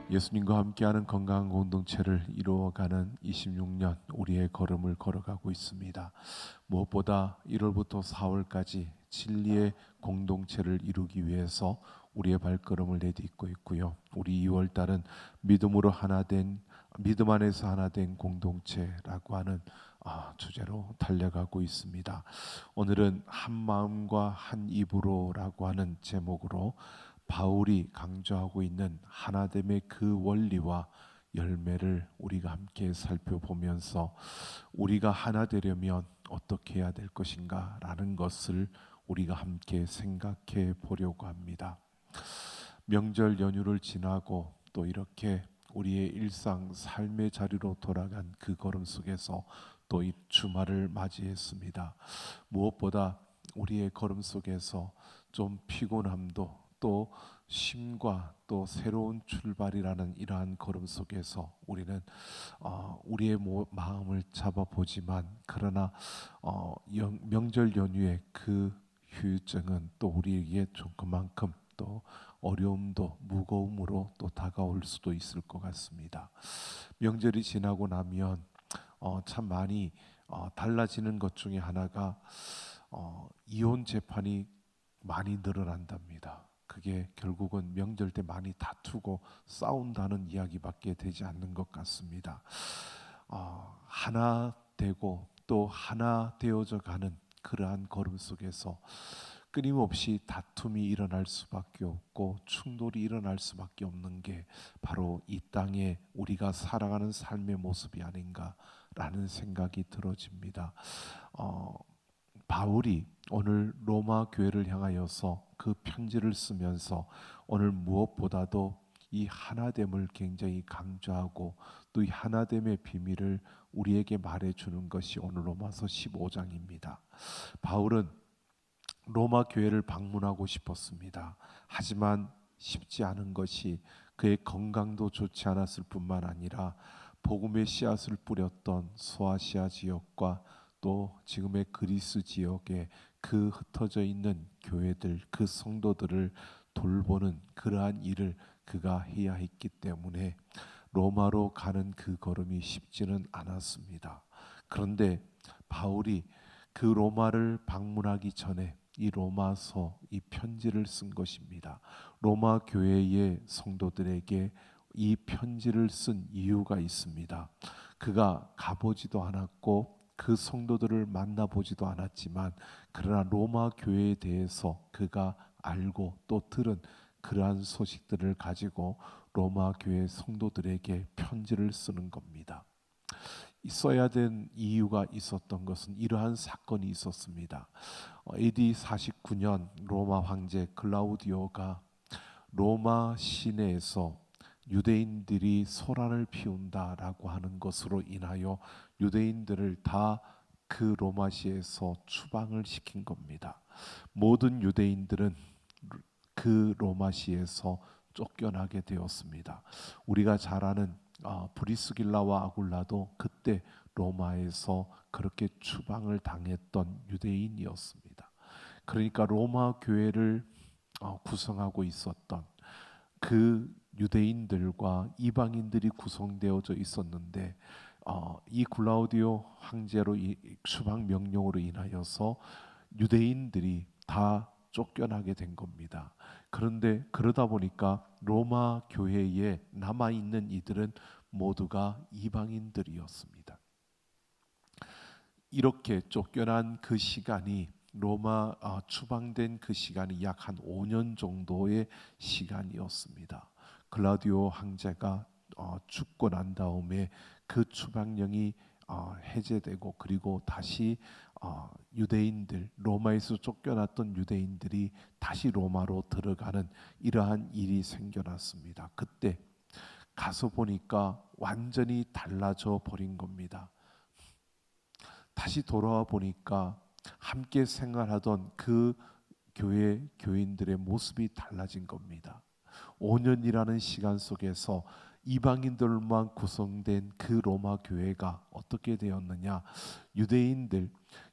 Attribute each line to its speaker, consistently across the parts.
Speaker 1: 예수님과 함께하는 건강한 공동체를 이루어가는 26년 우리의 걸음을 걸어가고 있습니다. 무엇보다 1월부터 4월까지 진리의 공동체를 이루기 위해서 우리의 발걸음을 내딛고 있고요. 우리 2월 달은 믿음으로 하나된 믿음 안에서 하나된 공동체라고 하는 주제로 달려가고 있습니다. 오늘은 한 마음과 한 입으로라고 하는 제목으로 바울이 강조하고 있는 하나됨의 그 원리와 열매를 우리가 함께 살펴보면서 우리가 하나 되려면 어떻게 해야 될 것인가 라는 것을 우리가 함께 생각해 보려고 합니다. 명절 연휴를 지나고 또 이렇게 우리의 일상 삶의 자리로 돌아간 그 걸음 속에서 또 이 주말을 맞이했습니다. 무엇보다 우리의 걸음 속에서 좀 피곤함도 또 쉼과 또 새로운 출발이라는 이러한 걸음 속에서 우리는 우리의 마음을 잡아보지만 그러나 명절 연휴의 그 휴증은 또 우리에게 좀 그만큼 또 어려움도 무거움으로 또 다가올 수도 있을 것 같습니다. 명절이 지나고 나면 참 많이 달라지는 것 중에 하나가 이혼 재판이 많이 늘어난답니다. 그게 결국은 명절 때 많이 다투고 싸운다는 이야기밖에 되지 않는 것 같습니다. 하나 되고 또 하나 되어져 가는 그러한 걸음 속에서 끊임없이 다툼이 일어날 수밖에 없고 충돌이 일어날 수밖에 없는 게 바로 이 땅에 우리가 살아가는 삶의 모습이 아닌가라는 생각이 들어집니다. 바울이 오늘 로마 교회를 향하여서 그 편지를 쓰면서 오늘 무엇보다도 이 하나됨을 굉장히 강조하고 또 이 하나됨의 비밀을 우리에게 말해주는 것이 오늘 로마서 15장입니다. 바울은 로마 교회를 방문하고 싶었습니다. 하지만 쉽지 않은 것이 그의 건강도 좋지 않았을 뿐만 아니라 복음의 씨앗을 뿌렸던 소아시아 지역과 또 지금의 그리스 지역에 그 흩어져 있는 교회들, 그 성도들을 돌보는 그러한 일을 그가 해야 했기 때문에 로마로 가는 그 걸음이 쉽지는 않았습니다. 그런데 바울이 그 로마를 방문하기 전에 이 로마서, 이 편지를 쓴 것입니다. 로마 교회의 성도들에게 이 편지를 쓴 이유가 있습니다. 그가 가보지도 않았고 그 성도들을 만나보지도 않았지만 그러나 로마 교회에 대해서 그가 알고 또 들은 그러한 소식들을 가지고 로마 교회 성도들에게 편지를 쓰는 겁니다. 있어야 된 이유가 있었던 것은 이러한 사건이 있었습니다. AD 49년 로마 황제 클라우디오가 로마 시내에서 유대인들이 소란을 피운다라고 하는 것으로 인하여 유대인들을 다 그 로마시에서 추방을 시킨 겁니다. 모든 유대인들은 그 로마시에서 쫓겨나게 되었습니다. 우리가 잘 아는 브리스길라와 아굴라도 그때 로마에서 그렇게 추방을 당했던 유대인이었습니다. 그러니까 로마 교회를 구성하고 있었던 그 유대인들과 이방인들이 구성되어져 있었는데 이 글라우디오 황제로 추방 명령으로 인하여서 유대인들이 다 쫓겨나게 된 겁니다. 그런데 그러다 보니까 로마 교회에 남아 있는 이들은 모두가 이방인들이었습니다. 이렇게 쫓겨난 그 시간이 로마 추방된 그 시간이 약 한 5년 정도의 시간이었습니다. 글라디오 황제가 죽고 난 다음에 그 추방령이 해제되고 그리고 다시 유대인들 로마에서 쫓겨났던 유대인들이 다시 로마로 들어가는 이러한 일이 생겨났습니다. 그때 가서 보니까 완전히 달라져 버린 겁니다. 다시 돌아와 보니까 함께 생활하던 그 교회 교인들의 모습이 달라진 겁니다. 5년이라는 시간 속에서 이방인들만 구성된 그 로마 교회가 어떻게 되었느냐? 유대인들,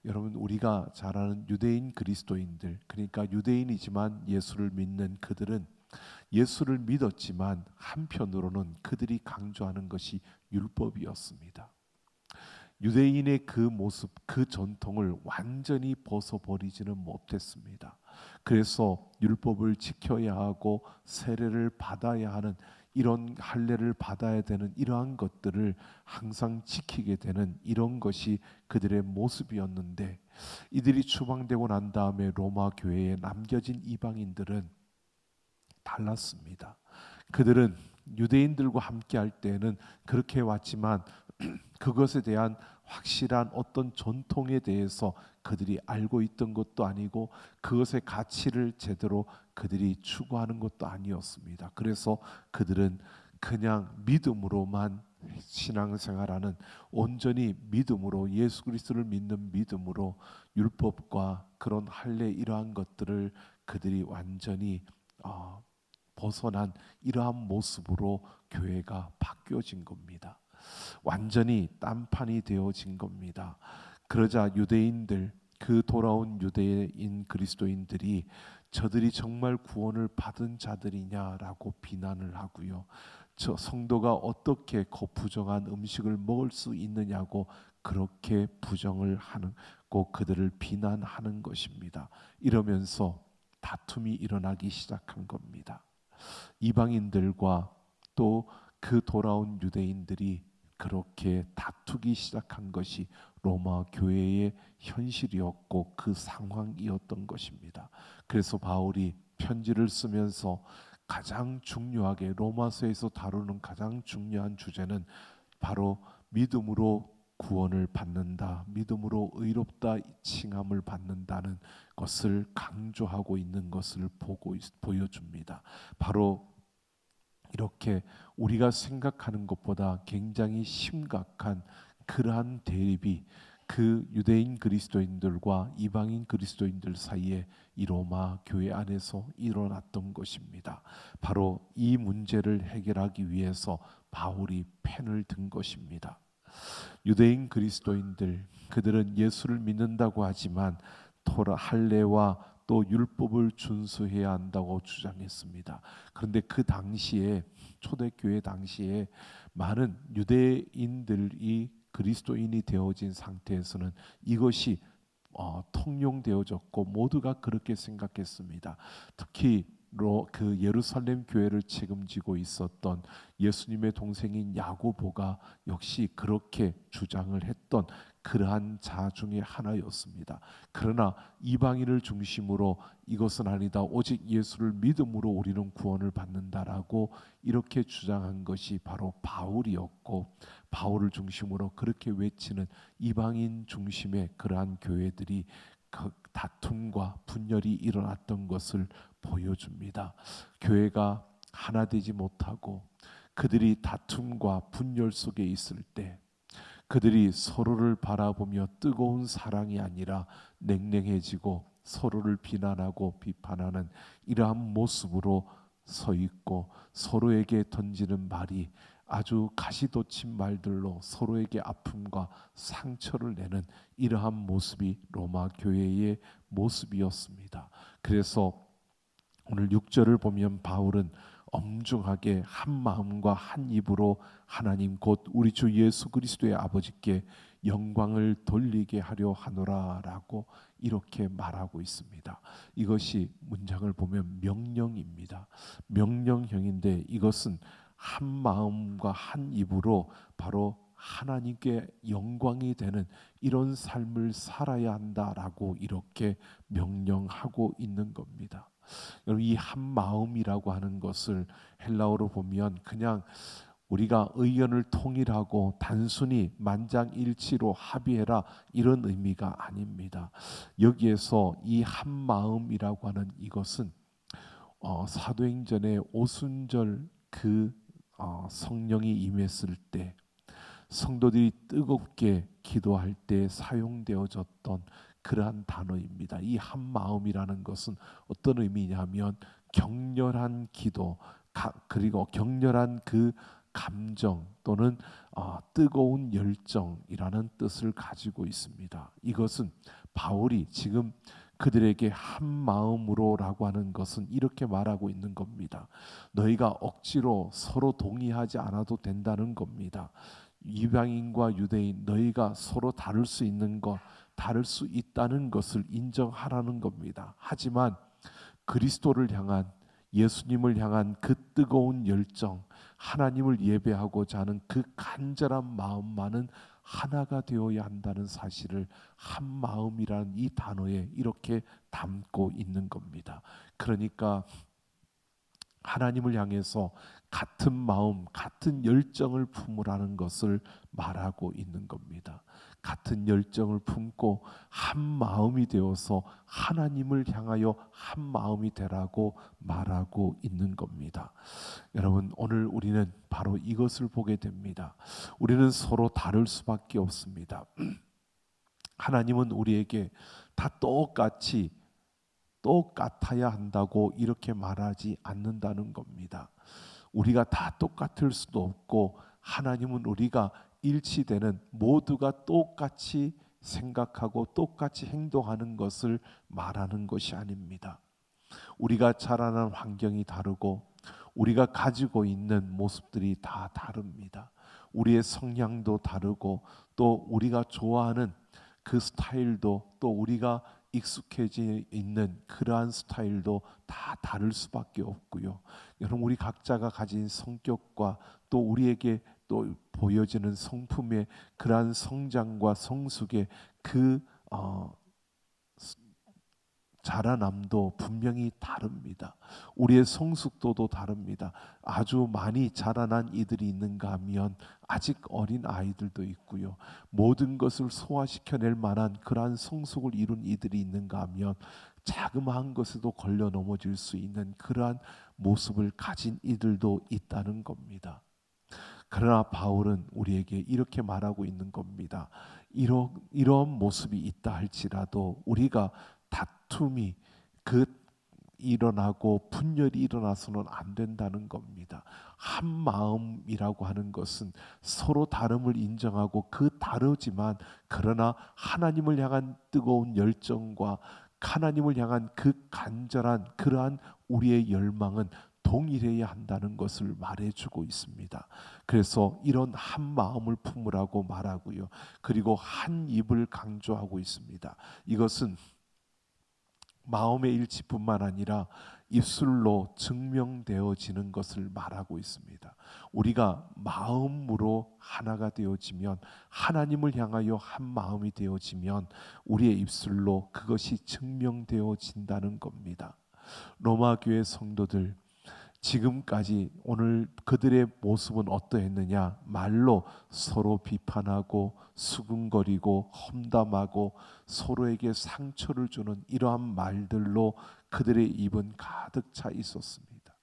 Speaker 1: 여러분 우리가 잘 아는 유대인 그리스도인들, 그러니까 유대인이지만 예수를 믿는 그들은 예수를 믿었지만 한편으로는 그들이 강조하는 것이 율법이었습니다. 유대인의 그 모습, 그 전통을 완전히 벗어버리지는 못했습니다. 그래서 율법을 지켜야 하고 세례를 받아야 하는, 이런 할례를 받아야 되는 이러한 것들을 항상 지키게 되는 이런 것이 그들의 모습이었는데, 이들이 추방되고 난 다음에 로마 교회에 남겨진 이방인들은 달랐습니다. 그들은 유대인들과 함께 할 때는 그렇게 왔지만 그것에 대한 확실한 어떤 전통에 대해서 그들이 알고 있던 것도 아니고 그것의 가치를 제대로 그들이 추구하는 것도 아니었습니다. 그래서 그들은 그냥 믿음으로만 신앙생활하는, 온전히 믿음으로, 예수 그리스도를 믿는 믿음으로 율법과 그런 할례 이러한 것들을 그들이 완전히 벗어난 이러한 모습으로 교회가 바뀌어진 겁니다. 완전히 딴판이 되어진 겁니다. 그러자 유대인들, 그 돌아온 유대인 그리스도인들이 저들이 정말 구원을 받은 자들이냐라고 비난을 하고요. 저 성도가 어떻게 거부정한 음식을 먹을 수 있느냐고 그렇게 부정을 하고 그들을 비난하는 것입니다. 이러면서 다툼이 일어나기 시작한 겁니다. 이방인들과 또 그 돌아온 유대인들이 그렇게 다투기 시작한 것이 로마 교회의 현실이었고 그 상황이었던 것입니다. 그래서 바울이 편지를 쓰면서 가장 중요하게 로마서에서 다루는 가장 중요한 주제는 바로 믿음으로 구원을 받는다, 믿음으로 의롭다 칭함을 받는다는 것을 강조하고 있는 것을 보여줍니다. 바로 이렇게 우리가 생각하는 것보다 굉장히 심각한 그러한 대립이 그 유대인 그리스도인들과 이방인 그리스도인들 사이에 이 로마 교회 안에서 일어났던 것입니다. 바로 이 문제를 해결하기 위해서 바울이 펜을 든 것입니다. 유대인 그리스도인들, 그들은 예수를 믿는다고 하지만 토라 할례와 또 율법을 준수해야 한다고 주장했습니다. 그런데 그 당시에, 초대교회 당시에 많은 유대인들이 그리스도인이 되어진 상태에서는 이것이 통용되어졌고 모두가 그렇게 생각했습니다. 특히 그 예루살렘 교회를 책임지고 있었던 예수님의 동생인 야고보가 역시 그렇게 주장을 했던 그러한 자 중에 하나였습니다. 그러나 이방인을 중심으로 이것은 아니다, 오직 예수를 믿음으로 우리는 구원을 받는다라고 이렇게 주장한 것이 바로 바울이었고, 바울을 중심으로 그렇게 외치는 이방인 중심의 그러한 교회들이 그 다툼과 분열이 일어났던 것을 보여줍니다. 교회가 하나 되지 못하고 그들이 다툼과 분열 속에 있을 때 그들이 서로를 바라보며 뜨거운 사랑이 아니라 냉랭해지고 서로를 비난하고 비판하는 이러한 모습으로 서 있고 서로에게 던지는 말이 아주 가시돋친 말들로 서로에게 아픔과 상처를 내는 이러한 모습이 로마 교회의 모습이었습니다. 그래서 오늘 6절을 보면 바울은 엄중하게 한 마음과 한 입으로 하나님 곧 우리 주 예수 그리스도의 아버지께 영광을 돌리게 하려 하노라라고 이렇게 말하고 있습니다. 이것이 문장을 보면 명령입니다. 명령형인데 이것은 한 마음과 한 입으로 바로 하나님께 영광이 되는 이런 삶을 살아야 한다라고 이렇게 명령하고 있는 겁니다. 여러분, 이 한 마음이라고 하는 것을 헬라어로 보면 그냥 우리가 의견을 통일하고 단순히 만장일치로 합의해라 이런 의미가 아닙니다. 여기에서 이 한 마음이라고 하는 이것은 사도행전의 오순절 그 성령이 임했을 때 성도들이 뜨겁게 기도할 때 사용되어졌던 그러한 단어입니다. 이 한 마음이라는 것은 어떤 의미냐면 격렬한 기도, 그리고 격렬한 그 감정 또는 뜨거운 열정이라는 뜻을 가지고 있습니다. 이것은 바울이 지금 그들에게 한 마음으로라고 하는 것은 이렇게 말하고 있는 겁니다. 너희가 억지로 서로 동의하지 않아도 된다는 겁니다. 이방인과 유대인 너희가 서로 다를 수 있는 것, 다를 수 있다는 것을 인정하라는 겁니다. 하지만 그리스도를 향한, 예수님을 향한 그 뜨거운 열정, 하나님을 예배하고자 하는 그 간절한 마음만은 하나가 되어야 한다는 사실을 한 마음이라는 이 단어에 이렇게 담고 있는 겁니다. 그러니까 하나님을 향해서 같은 마음, 같은 열정을 품으라는 것을 말하고 있는 겁니다. 같은 열정을 품고 한 마음이 되어서 하나님을 향하여 한 마음이 되라고 말하고 있는 겁니다. 여러분, 오늘 우리는 바로 이것을 보게 됩니다. 우리는 서로 다를 수밖에 없습니다. 하나님은 우리에게 다 똑같아야 한다고 이렇게 말하지 않는다는 겁니다. 우리가 다 똑같을 수도 없고, 하나님은 우리가 일치되는, 모두가 똑같이 생각하고 똑같이 행동하는 것을 말하는 것이 아닙니다. 우리가 자라난 환경이 다르고 우리가 가지고 있는 모습들이 다 다릅니다. 우리의 성향도 다르고 또 우리가 좋아하는 그 스타일도, 또 우리가 익숙해져 있는 그러한 스타일도 다 다를 수밖에 없고요. 여러분, 우리 각자가 가진 성격과 또 우리에게 또 보여지는 성품의 그러한 성장과 성숙의 그 자라남도 분명히 다릅니다. 우리의 성숙도도 다릅니다. 아주 많이 자라난 이들이 있는가 하면 아직 어린 아이들도 있고요. 모든 것을 소화시켜낼 만한 그러한 성숙을 이룬 이들이 있는가 하면 자그마한 것에도 걸려 넘어질 수 있는 그러한 모습을 가진 이들도 있다는 겁니다. 그러나 바울은 우리에게 이렇게 말하고 있는 겁니다. 이런 모습이 있다 할지라도 우리가 다툼이 일어나고 분열이 일어나서는 안 된다는 겁니다. 한 마음이라고 하는 것은 서로 다름을 인정하고 그 다르지만 그러나 하나님을 향한 뜨거운 열정과 하나님을 향한 그 간절한 그러한 우리의 열망은 동일해야 한다는 것을 말해주고 있습니다. 그래서 이런 한 마음을 품으라고 말하고요. 그리고 한 입을 강조하고 있습니다. 이것은 마음의 일치뿐만 아니라 입술로 증명되어지는 것을 말하고 있습니다. 우리가 마음으로 하나가 되어지면, 하나님을 향하여 한 마음이 되어지면 우리의 입술로 그것이 증명되어진다는 겁니다. 로마 교회 성도들, 지금까지 오늘 그들의 모습은 어떠했느냐? 말로 서로 비판하고 수군거리고 험담하고 서로에게 상처를 주는 이러한 말들로 그들의 입은 가득 차 있었습니다.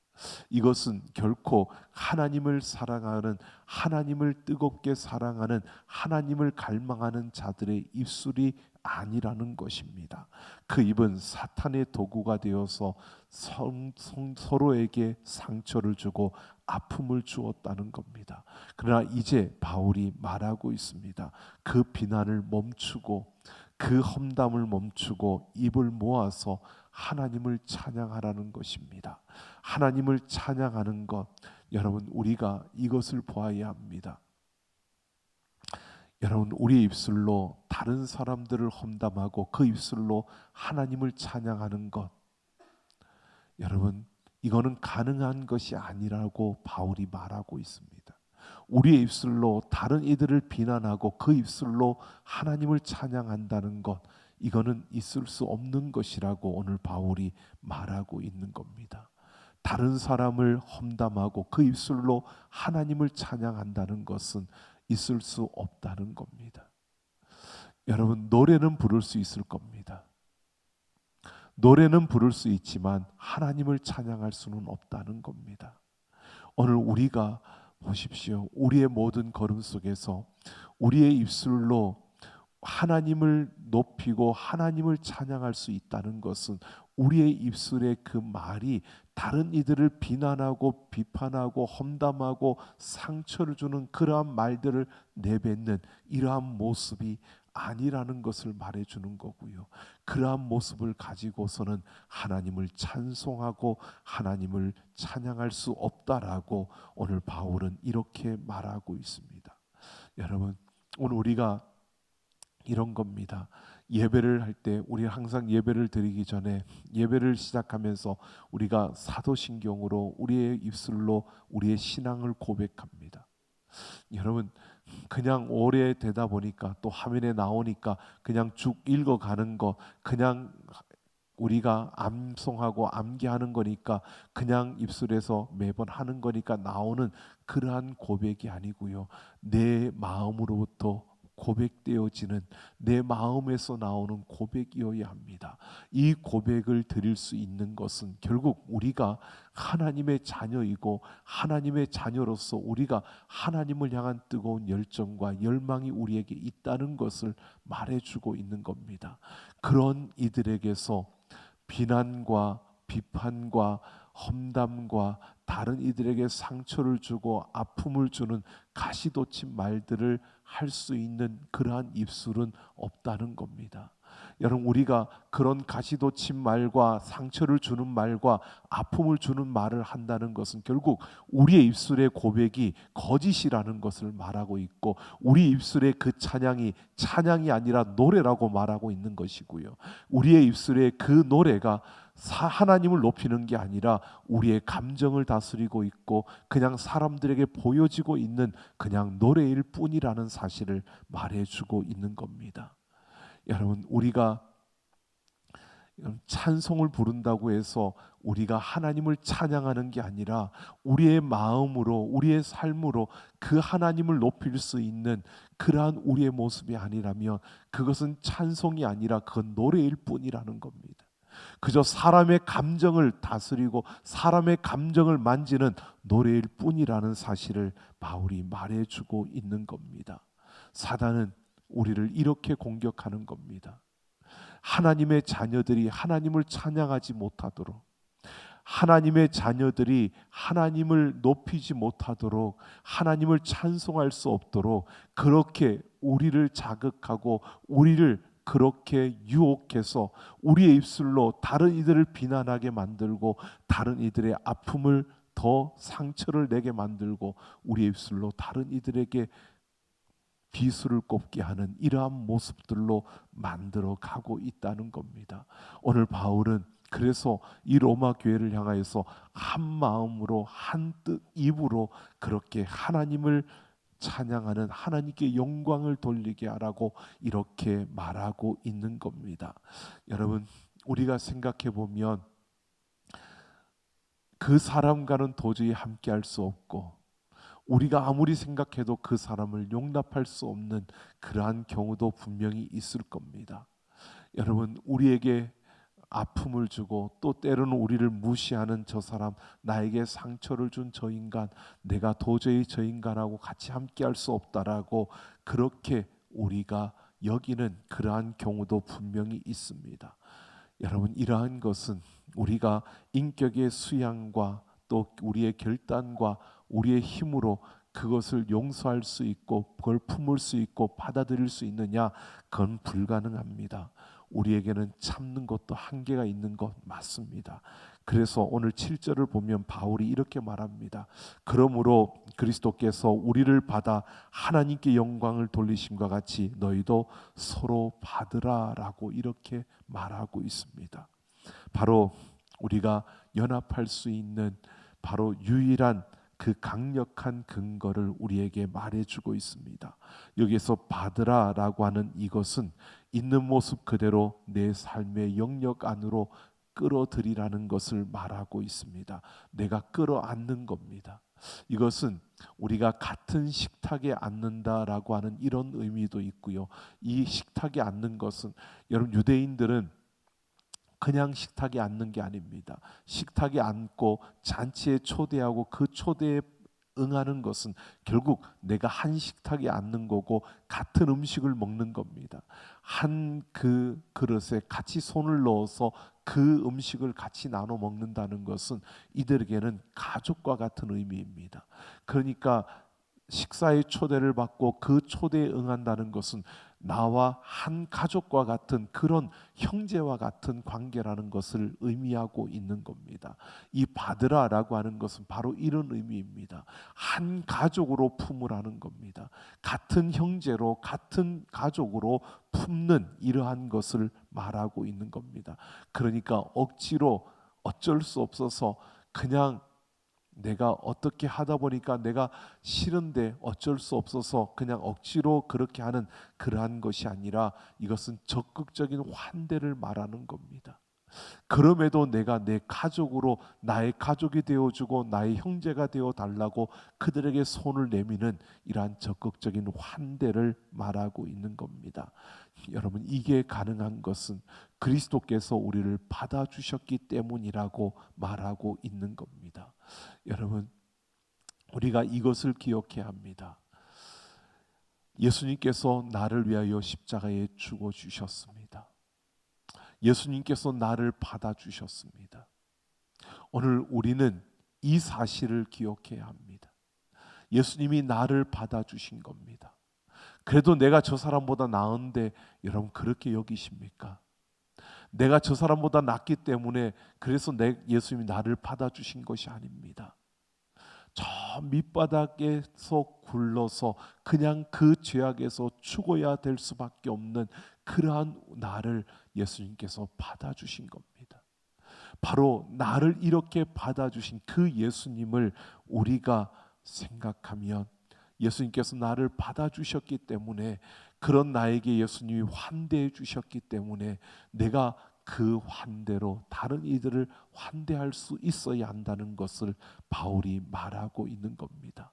Speaker 1: 이것은 결코 하나님을 사랑하는, 하나님을 뜨겁게 사랑하는, 하나님을 갈망하는 자들의 입술이 아니라는 것입니다. 그 입은 사탄의 도구가 되어서 서로에게 상처를 주고 아픔을 주었다는 겁니다. 그러나 이제 바울이 말하고 있습니다. 그 비난을 멈추고 그 험담을 멈추고 입을 모아서 하나님을 찬양하라는 것입니다. 하나님을 찬양하는 것, 여러분, 우리가 이것을 보아야 합니다. 여러분, 우리의 입술로 다른 사람들을 험담하고 그 입술로 하나님을 찬양하는 것, 여러분, 이거는 가능한 것이 아니라고 바울이 말하고 있습니다. 우리의 입술로 다른 이들을 비난하고 그 입술로 하나님을 찬양한다는 것, 이거는 있을 수 없는 것이라고 오늘 바울이 말하고 있는 겁니다. 다른 사람을 험담하고 그 입술로 하나님을 찬양한다는 것은 있을 수 없다는 겁니다. 여러분, 노래는 부를 수 있을 겁니다. 노래는 부를 수 있지만 하나님을 찬양할 수는 없다는 겁니다. 오늘 우리가 보십시오. 우리의 모든 걸음 속에서 우리의 입술로 하나님을 높이고 하나님을 찬양할 수 있다는 것은 우리의 입술의 그 말이 다른 이들을 비난하고 비판하고 험담하고 상처를 주는 그러한 말들을 내뱉는 이러한 모습이 아니라는 것을 말해주는 거고요. 그러한 모습을 가지고서는 하나님을 찬송하고 하나님을 찬양할 수 없다라고 오늘 바울은 이렇게 말하고 있습니다. 여러분, 오늘 우리가 이런 겁니다. 예배를 할 때 우리 항상 예배를 드리기 전에 예배를 시작하면서 우리가 사도신경으로 우리의 입술로 우리의 신앙을 고백합니다. 여러분, 그냥 오래 되다 보니까 또 화면에 나오니까 그냥 쭉 읽어가는 거, 그냥 우리가 암송하고 암기하는 거니까 그냥 입술에서 매번 하는 거니까 나오는 그러한 고백이 아니고요. 내 마음으로부터 고백되어지는, 내 마음에서 나오는 고백이어야 합니다. 이 고백을 드릴 수 있는 것은 결국 우리가 하나님의 자녀이고 하나님의 자녀로서 우리가 하나님을 향한 뜨거운 열정과 열망이 우리에게 있다는 것을 말해주고 있는 겁니다. 그런 이들에게서 비난과 비판과 험담과 다른 이들에게 상처를 주고 아픔을 주는 가시돋친 말들을 할 수 있는 그러한 입술은 없다는 겁니다. 여러분, 우리가 그런 가시돋친 말과 상처를 주는 말과 아픔을 주는 말을 한다는 것은 결국 우리의 입술의 고백이 거짓이라는 것을 말하고 있고, 우리 입술의 그 찬양이 아니라 노래라고 말하고 있는 것이고요. 우리의 입술의 그 노래가 하나님을 높이는 게 아니라 우리의 감정을 다스리고 있고 그냥 사람들에게 보여지고 있는 그냥 노래일 뿐이라는 사실을 말해주고 있는 겁니다. 여러분, 우리가 찬송을 부른다고 해서 우리가 하나님을 찬양하는 게 아니라 우리의 마음으로, 우리의 삶으로 그 하나님을 높일 수 있는 그러한 우리의 모습이 아니라면 그것은 찬송이 아니라 그건 노래일 뿐이라는 겁니다. 그저 사람의 감정을 다스리고 사람의 감정을 만지는 노래일 뿐이라는 사실을 바울이 말해주고 있는 겁니다. 사단은 우리를 이렇게 공격하는 겁니다. 하나님의 자녀들이 하나님을 찬양하지 못하도록, 하나님의 자녀들이 하나님을 높이지 못하도록, 하나님을 찬송할 수 없도록 그렇게 우리를 자극하고 우리를 그렇게 유혹해서 우리의 입술로 다른 이들을 비난하게 만들고 다른 이들의 아픔을 더 상처를 내게 만들고 우리의 입술로 다른 이들에게 비수를 꼽게 하는 이러한 모습들로 만들어 가고 있다는 겁니다. 오늘 바울은 그래서 이 로마 교회를 향하여서 한 마음으로 한 뜻 입으로 그렇게 하나님을 찬양하는, 하나님께 영광을 돌리게 하라고 이렇게 말하고 있는 겁니다. 여러분, 우리가 생각해 보면 그 사람과는 도저히 함께할 수 없고 우리가 아무리 생각해도 그 사람을 용납할 수 없는 그러한 경우도 분명히 있을 겁니다. 여러분, 우리에게 아픔을 주고 또 때로는 우리를 무시하는 저 사람, 나에게 상처를 준 저 인간, 내가 도저히 저 인간하고 같이 함께할 수 없다라고 그렇게 우리가 여기는 그러한 경우도 분명히 있습니다. 여러분, 이러한 것은 우리가 인격의 수양과 또 우리의 결단과 우리의 힘으로 그것을 용서할 수 있고 그걸 품을 수 있고 받아들일 수 있느냐? 그건 불가능합니다. 우리에게는 참는 것도 한계가 있는 것 맞습니다. 그래서 오늘 7절을 보면 바울이 이렇게 말합니다. 그러므로 그리스도께서 우리를 받아 하나님께 영광을 돌리심과 같이 너희도 서로 받으라라고 이렇게 말하고 있습니다. 바로 우리가 연합할 수 있는 바로 유일한 그 강력한 근거를 우리에게 말해주고 있습니다. 여기서 받으라라고 하는 이것은 있는 모습 그대로 내 삶의 영역 안으로 끌어들이라는 것을 말하고 있습니다. 내가 끌어안는 겁니다. 이것은 우리가 같은 식탁에 앉는다라고 하는 이런 의미도 있고요. 이 식탁에 앉는 것은 여러분, 유대인들은 그냥 식탁에 앉는 게 아닙니다. 식탁에 앉고 잔치에 초대하고 그 초대에 응하는 것은 결국 내가 한 식탁에 앉는 거고 같은 음식을 먹는 겁니다. 한 그 그릇에 같이 손을 넣어서 그 음식을 같이 나눠 먹는다는 것은 이들에게는 가족과 같은 의미입니다. 그러니까 식사의 초대를 받고 그 초대에 응한다는 것은 나와 한 가족과 같은 그런 형제와 같은 관계라는 것을 의미하고 있는 겁니다. 이 받으라라고 하는 것은 바로 이런 의미입니다. 한 가족으로 품으라는 겁니다. 같은 형제로 같은 가족으로 품는 이러한 것을 말하고 있는 겁니다. 그러니까 억지로 어쩔 수 없어서 그냥 내가 어떻게 하다 보니까 내가 싫은데 어쩔 수 없어서 그냥 억지로 그렇게 하는 그러한 것이 아니라 이것은 적극적인 환대를 말하는 겁니다. 그럼에도 내가 내 가족으로 나의 가족이 되어주고 나의 형제가 되어 달라고 그들에게 손을 내미는 이러한 적극적인 환대를 말하고 있는 겁니다. 여러분, 이게 가능한 것은 그리스도께서 우리를 받아주셨기 때문이라고 말하고 있는 겁니다. 여러분, 우리가 이것을 기억해야 합니다. 예수님께서 나를 위하여 십자가에 죽어 주셨습니다. 예수님께서 나를 받아주셨습니다. 오늘 우리는 이 사실을 기억해야 합니다. 예수님이 나를 받아주신 겁니다. 그래도 내가 저 사람보다 나은데 여러분 그렇게 여기십니까? 내가 저 사람보다 낫기 때문에 그래서 예수님이 나를 받아주신 것이 아닙니다. 저 밑바닥에서 굴러서 그냥 그 죄악에서 죽어야 될 수밖에 없는 그러한 나를 예수님께서 받아주신 겁니다. 바로 나를 이렇게 받아주신 그 예수님을 우리가 생각하면 예수님께서 나를 받아주셨기 때문에 그런 나에게 예수님이 환대해 주셨기 때문에 내가 그 환대로 다른 이들을 환대할 수 있어야 한다는 것을 바울이 말하고 있는 겁니다.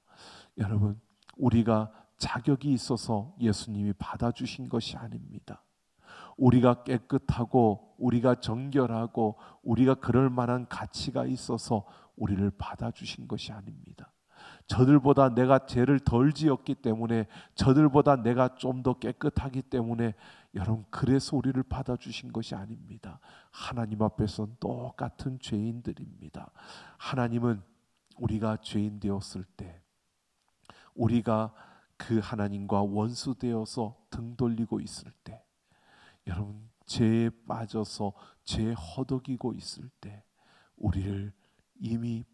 Speaker 1: 여러분, 우리가 자격이 있어서 예수님이 받아주신 것이 아닙니다. 우리가 깨끗하고 우리가 정결하고 우리가 그럴 만한 가치가 있어서 우리를 받아주신 것이 아닙니다. 저들보다 내가 죄를 덜 지었기 때문에 저들보다 내가 좀 더 깨끗하기 때문에 여러분 그래서 우리를 받아주신 것이 아닙니다. 하나님 앞에서는 똑같은 죄인들입니다. 하나님은 우리가 죄인 되었을 때 우리가 그 하나님과 원수 되어서 등 돌리고 있을 때 여러분 죄에 빠져서 죄에 허덕이고 있을 때 우리를 이미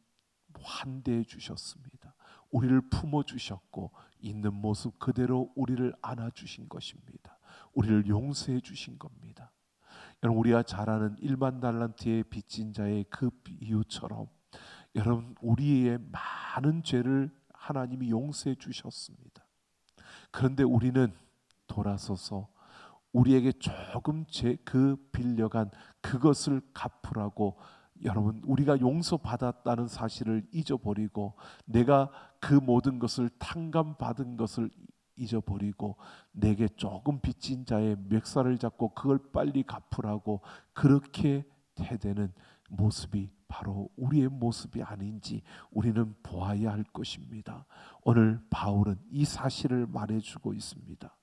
Speaker 1: 환대해 주셨습니다. 우리를 품어 주셨고 있는 모습 그대로 우리를 안아 주신 것입니다. 우리를 용서해 주신 겁니다. 여러분 우리가 잘 아는 1만 달란트의 빚진 자의 그 비유처럼 여러분 우리의 많은 죄를 하나님이 용서해 주셨습니다. 그런데 우리는 돌아서서 우리에게 조금 그 빌려간 그것을 갚으라고 여러분 우리가 용서받았다는 사실을 잊어버리고 내가 그 모든 것을 탕감받은 것을 잊어버리고 내게 조금 빚진 자의 멱살을 잡고 그걸 빨리 갚으라고 그렇게 해대는 모습이 바로 우리의 모습이 아닌지 우리는 보아야 할 것입니다. 오늘 바울은 이 사실을 말해주고 있습니다.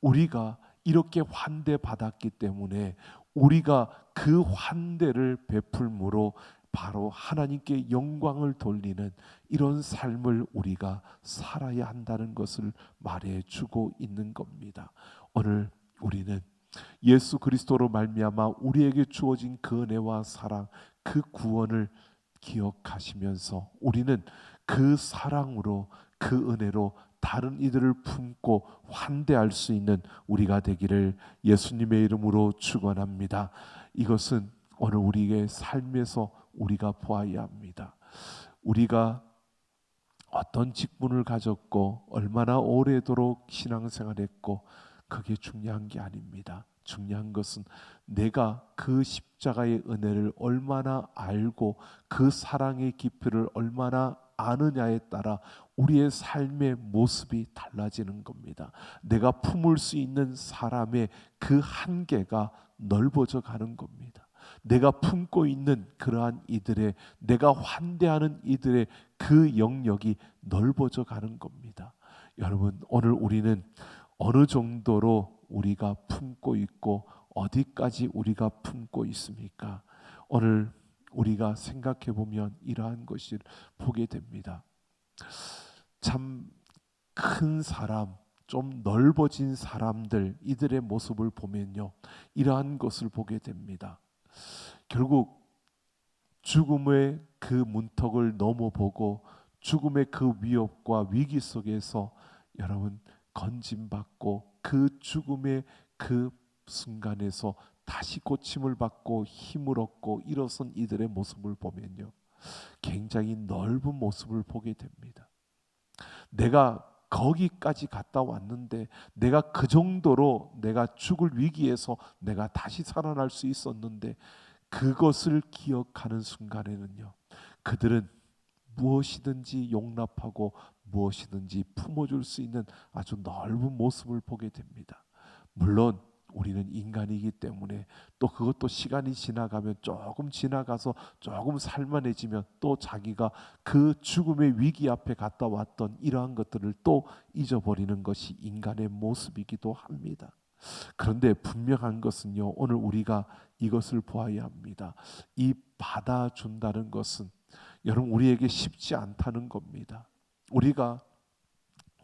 Speaker 1: 우리가 이렇게 환대받았기 때문에 우리가 그 환대를 베풀므로 바로 하나님께 영광을 돌리는 이런 삶을 우리가 살아야 한다는 것을 말해주고 있는 겁니다. 오늘 우리는 예수 그리스도로 말미암아 우리에게 주어진 그 은혜와 사랑, 그 구원을 기억하시면서 우리는 그 사랑으로 그 은혜로 다른 이들을 품고 환대할 수 있는 우리가 되기를 예수님의 이름으로 축원합니다. 이것은 오늘 우리의 삶에서 우리가 보아야 합니다. 우리가 어떤 직분을 가졌고 얼마나 오래도록 신앙생활했고 그게 중요한 게 아닙니다. 중요한 것은 내가 그 십자가의 은혜를 얼마나 알고 그 사랑의 깊이를 얼마나 아느냐에 따라 우리의 삶의 모습이 달라지는 겁니다. 내가 품을 수 있는 사람의 그 한계가 넓어져 가는 겁니다. 내가 품고 있는 그러한 이들의 내가 환대하는 이들의 그 영역이 넓어져 가는 겁니다. 여러분 오늘 우리는 어느 정도로 우리가 품고 있고 어디까지 우리가 품고 있습니까? 오늘 우리가 생각해 보면 이러한 것을 보게 됩니다. 참 큰 사람, 좀 넓어진 사람들, 이들의 모습을 보면요, 이러한 것을 보게 됩니다. 결국 죽음의 그 문턱을 넘어보고 죽음의 그 위협과 위기 속에서 여러분 건짐받고 그 죽음의 그 순간에서 다시 고침을 받고 힘을 얻고 일어선 이들의 모습을 보면요, 굉장히 넓은 모습을 보게 됩니다. 내가 거기까지 갔다 왔는데, 내가 그 정도로 내가 죽을 위기에서 내가 다시 살아날 수 있었는데, 그것을 기억하는 순간에는요, 그들은 무엇이든지 용납하고 무엇이든지 품어줄 수 있는 아주 넓은 모습을 보게 됩니다. 물론 우리는 인간이기 때문에 또 그것도 시간이 지나가면, 조금 지나가서 조금 살만해지면 또 자기가 그 죽음의 위기 앞에 갔다 왔던 이러한 것들을 또 잊어버리는 것이 인간의 모습이기도 합니다. 그런데 분명한 것은요, 오늘 우리가 이것을 보아야 합니다. 이 받아준다는 것은 여러분 우리에게 쉽지 않다는 겁니다. 우리가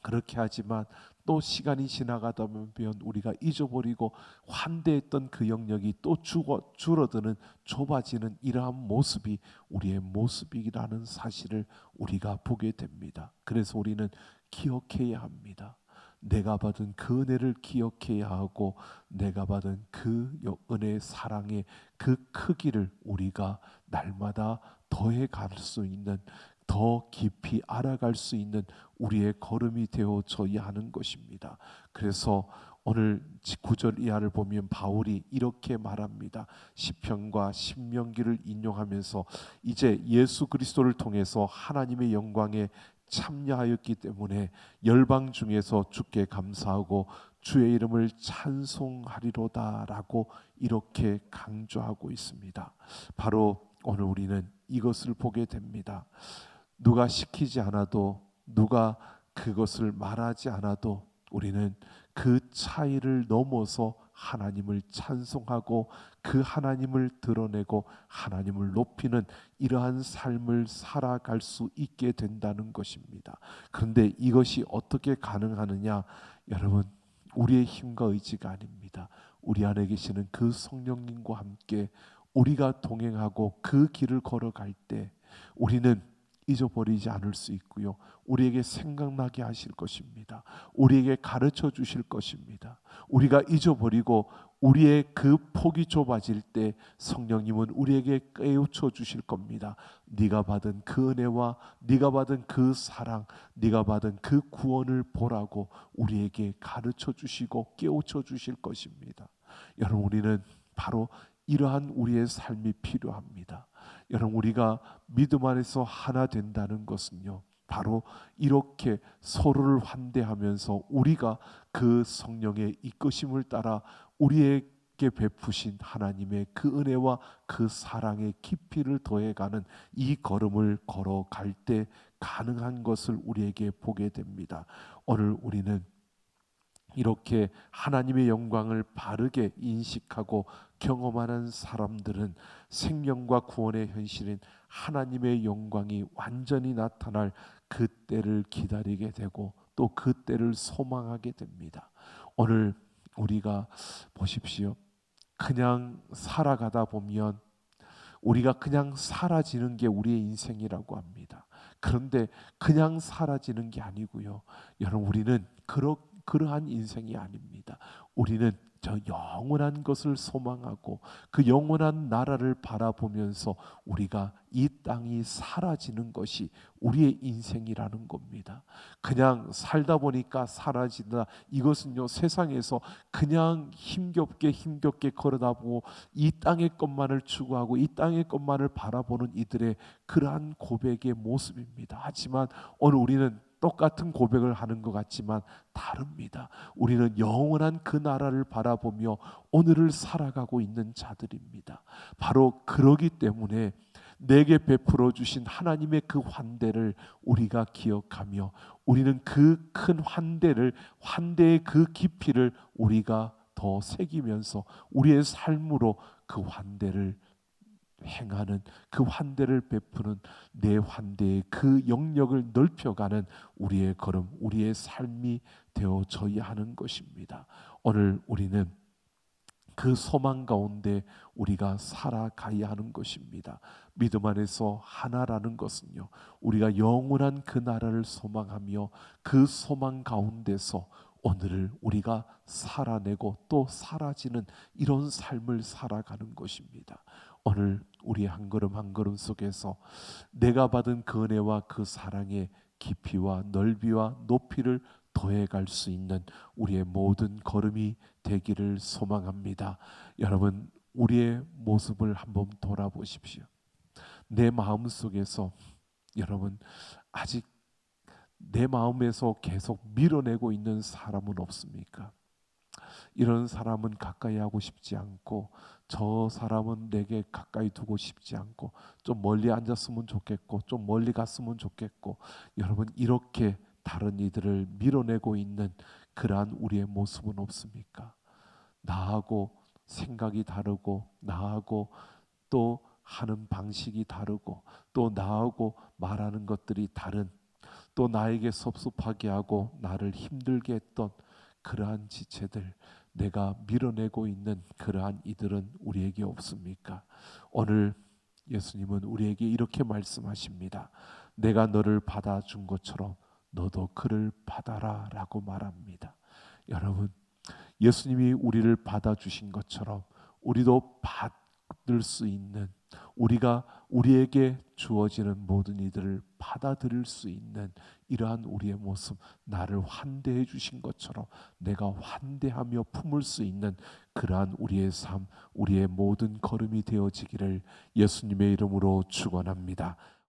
Speaker 1: 그렇게 하지만 또 시간이 지나가다 보면 우리가 잊어버리고 환대했던 그 영역이 또 줄어드는, 좁아지는 이러한 모습이 우리의 모습이라는 사실을 우리가 보게 됩니다. 그래서 우리는 기억해야 합니다. 내가 받은 그 은혜를 기억해야 하고, 내가 받은 그 은혜의 사랑의 그 크기를 우리가 날마다 더해 갈 수 있는, 더 깊이 알아갈 수 있는 우리의 걸음이 되어져야 하는 것입니다. 그래서 오늘 9절 이하를 보면 바울이 이렇게 말합니다. 시편과 신명기를 인용하면서 이제 예수 그리스도를 통해서 하나님의 영광에 참여하였기 때문에 열방 중에서 주께 감사하고 주의 이름을 찬송하리로다라고 이렇게 강조하고 있습니다. 바로 오늘 우리는 이것을 보게 됩니다. 누가 시키지 않아도, 누가 그것을 말하지 않아도 우리는 그 차이를 넘어서 하나님을 찬송하고 그 하나님을 드러내고 하나님을 높이는 이러한 삶을 살아갈 수 있게 된다는 것입니다. 그런데 이것이 어떻게 가능하느냐? 여러분, 우리의 힘과 의지가 아닙니다. 우리 안에 계시는 그 성령님과 함께 우리가 동행하고 그 길을 걸어갈 때 우리는 잊어버리지 않을 수 있고요, 우리에게 생각나게 하실 것입니다. 우리에게 가르쳐 주실 것입니다. 우리가 잊어버리고 우리의 그 폭이 좁아질 때 성령님은 우리에게 깨우쳐 주실 겁니다. 네가 받은 그 은혜와 네가 받은 그 사랑, 네가 받은 그 구원을 보라고 우리에게 가르쳐 주시고 깨우쳐 주실 것입니다. 여러분, 우리는 바로 이러한 우리의 삶이 필요합니다. 여러분, 우리가 믿음 안에서 하나 된다는 것은요, 바로 이렇게 서로를 환대하면서 우리가 그 성령의 이끄심을 따라 우리에게 베푸신 하나님의 그 은혜와 그 사랑의 깊이를 더해가는 이 걸음을 걸어갈 때 가능한 것을 우리에게 보게 됩니다. 오늘 우리는 이렇게 하나님의 영광을 바르게 인식하고 경험하는 사람들은 생명과 구원의 현실인 하나님의 영광이 완전히 나타날 그 때를 기다리게 되고 또 그 때를 소망하게 됩니다. 오늘 우리가 보십시오. 그냥 살아가다 보면 우리가 그냥 사라지는 게 우리의 인생이라고 합니다. 그런데 그냥 사라지는 게 아니고요, 여러분, 우리는 그러한 인생이 아닙니다. 우리는 저 영원한 것을 소망하고 그 영원한 나라를 바라보면서 우리가 이 땅이 사라지는 것이 우리의 인생이라는 겁니다. 그냥 살다 보니까 사라진다, 이것은요, 세상에서 그냥 힘겹게 걸어다 보고 이 땅의 것만을 추구하고 이 땅의 것만을 바라보는 이들의 그러한 고백의 모습입니다. 하지만 오늘 우리는 똑같은 고백을 하는 것 같지만 다릅니다. 우리는 영원한 그 나라를 바라보며 오늘을 살아가고 있는 자들입니다. 바로 그러기 때문에 내게 베풀어 주신 하나님의 그 환대를 우리가 기억하며 우리는 그 큰 환대의 그 깊이를 우리가 더 새기면서 우리의 삶으로 그 환대를 행하는, 그 환대를 베푸는, 내 환대의 그 영역을 넓혀가는 우리의 걸음, 우리의 삶이 되어져야 하는 것입니다. 오늘 우리는 그 소망 가운데 우리가 살아가야 하는 것입니다. 믿음 안에서 하나라는 것은요, 우리가 영원한 그 나라를 소망하며 그 소망 가운데서 오늘을 우리가 살아내고 또 사라지는 이런 삶을 살아가는 것입니다. 오늘 우리 한 걸음 한 걸음 속에서 내가 받은 그 은혜와 그 사랑의 깊이와 넓이와 높이를 더해갈 수 있는 우리의 모든 걸음이 되기를 소망합니다. 여러분, 우리의 모습을 한번 돌아보십시오. 내 마음 속에서, 여러분, 아직 내 마음에서 계속 밀어내고 있는 사람은 없습니까? 이런 사람은 가까이 하고 싶지 않고, 저 사람은 내게 가까이 두고 싶지 않고, 좀 멀리 앉았으면 좋겠고, 좀 멀리 갔으면 좋겠고, 여러분, 이렇게 다른 이들을 밀어내고 있는 그러한 우리의 모습은 없습니까? 나하고 생각이 다르고, 나하고 또 하는 방식이 다르고, 또 나하고 말하는 것들이 다른, 또 나에게 섭섭하게 하고 나를 힘들게 했던 그러한 지체들, 내가 밀어내고 있는 그러한 이들은 우리에게 없습니까? 오늘 예수님은 우리에게 이렇게 말씀하십니다. 내가 너를 받아준 것처럼 너도 그를 받아라 라고 말합니다. 여러분, 예수님이 우리를 받아주신 것처럼 우리도 받을 수 있는, 우리가 우리에게 주어지는 모든 이들을 받아들일 수 있는 이러한 우리의 모습, 나를 환대해 주신 것처럼 내가 환대하며 품을 수 있는 그러한 우리의 삶, 우리의 모든 걸음이 되어지기를 예수님의 이름으로 축원합니다.